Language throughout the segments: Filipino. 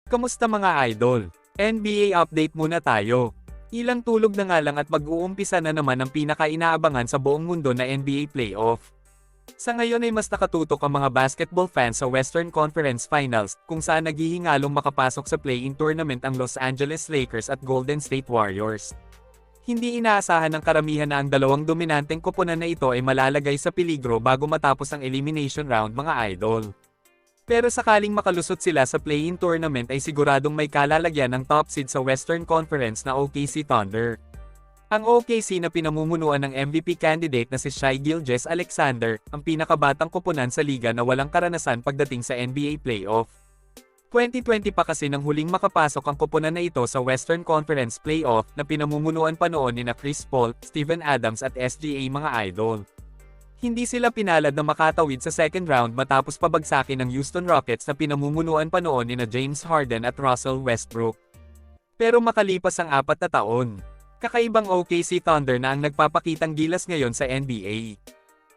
Kamusta mga idol? NBA update muna tayo. Ilang tulog na nga lang at mag-uumpisa na naman ang pinaka-inaabangan sa buong mundo na NBA playoff. Sa ngayon ay mas nakatutok ang mga basketball fans sa Western Conference Finals, kung saan naghihingalong makapasok sa play-in tournament ang Los Angeles Lakers at Golden State Warriors. Hindi inaasahan ng karamihan na ang dalawang dominanteng koponan na ito ay malalagay sa peligro bago matapos ang elimination round mga idol. Pero sakaling makalusot sila sa play-in tournament ay siguradong may kalalagyan ng top seed sa Western Conference na OKC Thunder. Ang OKC na pinamumunuan ng MVP candidate na si Shai Gilgeous-Alexander, ang pinakabatang koponan sa liga na walang karanasan pagdating sa NBA playoff. 2020 pa kasi nang huling makapasok ang koponan na ito sa Western Conference playoff na pinamumunuan pa noon ni Chris Paul, Steven Adams at SGA mga idol. Hindi sila pinalad na makatawid sa second round matapos pabagsakin ng Houston Rockets na pinamumunuan pa noon ni James Harden at Russell Westbrook. Pero makalipas ang 4 na taon, kakaibang OKC Thunder na ang nagpapakitang gilas ngayon sa NBA.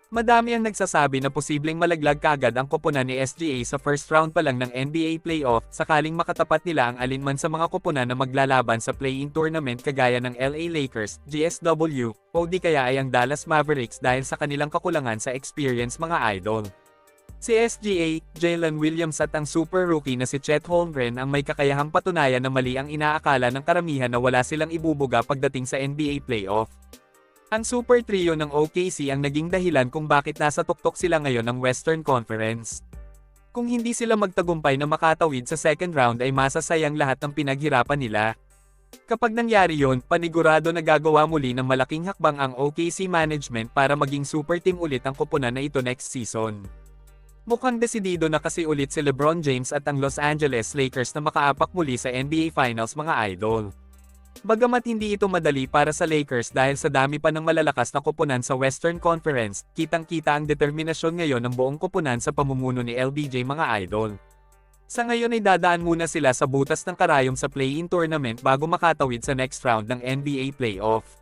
Madami ang nagsasabi na posibleng malaglag kaagad ang koponan ni SGA sa first round pa lang ng NBA playoff sakaling makatapat nila ang alinman sa mga koponan na maglalaban sa play-in tournament kagaya ng LA Lakers, GSW, o di kaya ay ang Dallas Mavericks dahil sa kanilang kakulangan sa experience mga idol. Si SGA, Jalen Williams at ang super rookie na si Chet Holmgren ang may kakayahang patunayan na mali ang inaakala ng karamihan na wala silang ibubuga pagdating sa NBA playoff. Ang super trio ng OKC ang naging dahilan kung bakit nasa tuktok sila ngayon ng Western Conference. Kung hindi sila magtagumpay na makatawid sa second round ay masasayang lahat ng pinaghirapan nila. Kapag nangyari yon, panigurado na gagawa muli ng malaking hakbang ang OKC management para maging super team ulit ang koponan na ito next season. Mukhang desidido na kasi ulit si LeBron James at ang Los Angeles Lakers na makaapak muli sa NBA Finals mga idol. Bagamat hindi ito madali para sa Lakers dahil sa dami pa ng malalakas na koponan sa Western Conference, kitang-kita ang determinasyon ngayon ng buong koponan sa pamumuno ni LBJ mga idol. Sa ngayon ay dadaan muna sila sa butas ng karayom sa play-in tournament bago makatawid sa next round ng NBA playoff.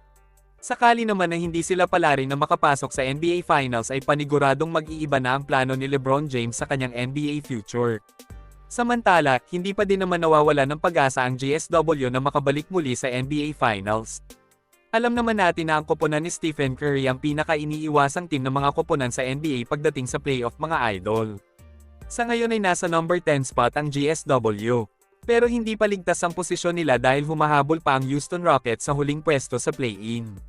Sakali naman na hindi sila palarin na makapasok sa NBA Finals ay paniguradong mag-iiba na ang plano ni LeBron James sa kanyang NBA future. Samantala, hindi pa din naman nawawala ng pag-asa ang GSW na makabalik muli sa NBA Finals. Alam naman natin na ang koponan ni Stephen Curry ang pinaka-iniiwasang team ng mga koponan sa NBA pagdating sa playoff mga idol. Sa ngayon ay nasa number 10 spot ang GSW. Pero hindi pa ligtas ang posisyon nila dahil humahabol pa ang Houston Rockets sa huling pwesto sa play-in.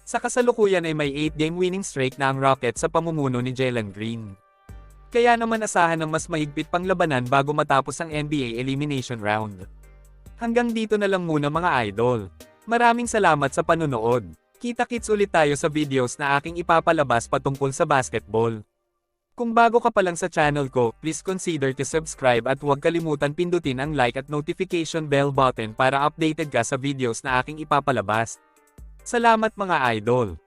Sa kasalukuyan ay may 8-game winning streak na ang Rockets sa pamumuno ni Jalen Green. Kaya naman asahan ng mas mahigpit pang labanan bago matapos ang NBA elimination round. Hanggang dito na lang muna mga idol. Maraming salamat sa panonood. Kita-kits ulit tayo sa videos na aking ipapalabas patungkol sa basketball. Kung bago ka pa lang sa channel ko, please consider to subscribe at huwag kalimutan pindutin ang like at notification bell button para updated ka sa videos na aking ipapalabas. Salamat mga idol.